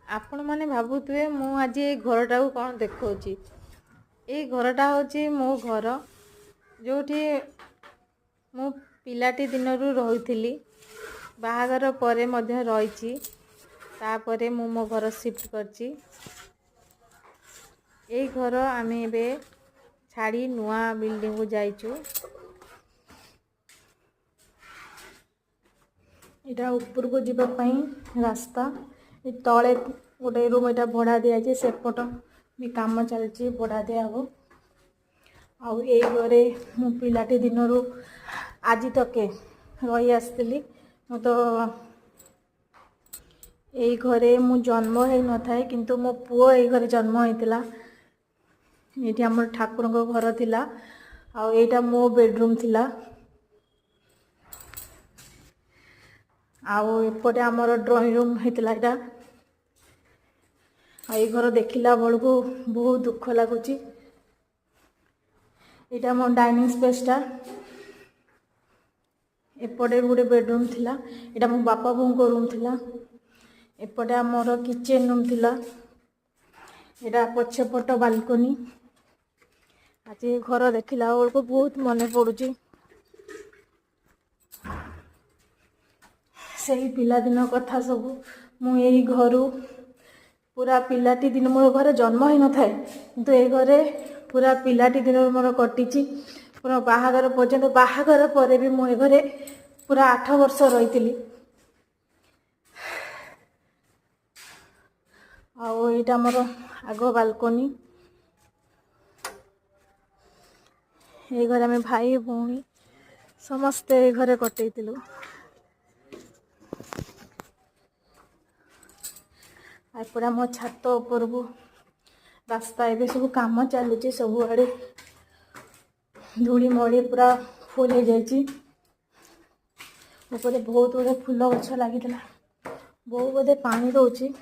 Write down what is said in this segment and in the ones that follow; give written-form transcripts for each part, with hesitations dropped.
आपण मैंने भावुए मु आज ये घरटा को कौन देखी ये घरटा हूँ मो घर जो मु पिलाटी दिन रही बाहागर पर रही तापर मु मो घर शिफ्ट करची ये घर आम ए छाड़ी नुआ बिल्डिंग को जाइचु इटा ऊपर को जीवाई रास्ता तले गोटे रूम यहाँ भड़ा दिखाई सेपट भी कम चलती भड़ा दिया हो आउ ये घरे मु पिलाटी दिन आज तक रही आसती तो यही घरे मु जन्म हो न था किंतु मो पुओ यही घरे जन्म होता ये आम ठाकुर घर थिला आउ एटा मो बेडरूम थिला आउ एपटे आमर ड्राइंग रूम होता यहाँ ये घर देखला बेलू बहुत दुख लगुच यहाँ मो डाइनिंग स्पेसटा एपटे गोटे बेडरूम थिला यहाँ मो बापा बों को रूम थिला एपटे आमर किचन रूम थिला यहाँ पछपट बालकनी आज ये घर देखला बेलू बहुत मन पड़ुची से पिलादिन कथा सब मुझे घर पूरा पिलाटी दिन मोर घर जन्म हो न था किंतु ये घरे पूरा पिलाटी दिन मोर कटी पूरा बाहागर पर्यंत बाहागर पर भी मुझे घरे पूरा 8 वर्ष रही आईटा मोर आग बालकनी ये घर आम भाई भौणी समस्ते ये घरे कटेलु एपटा मो छात उपर को रास्ता ए सब कम चलुची सब आड़े धूली मड़ी पूरा फुल हो जाइए ऊपर बहुत गुड़े फूल गछ लगी बहुत बोधे पानी रोचे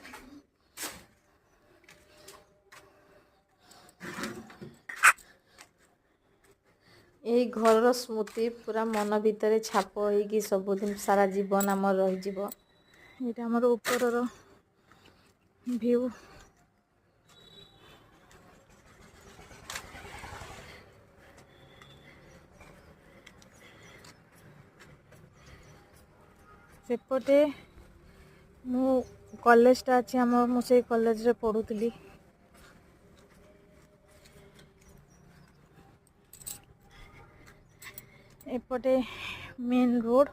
यही घर स्मृति पूरा मन भितर छाप हो सबुदिन सारा जीवन आम रही ये आमर ऊपर व्यू सेपटे मु कॉलेजटा अच्छी आम मुझे कॉलेज रे पढ़ुली एपटे मेन रोड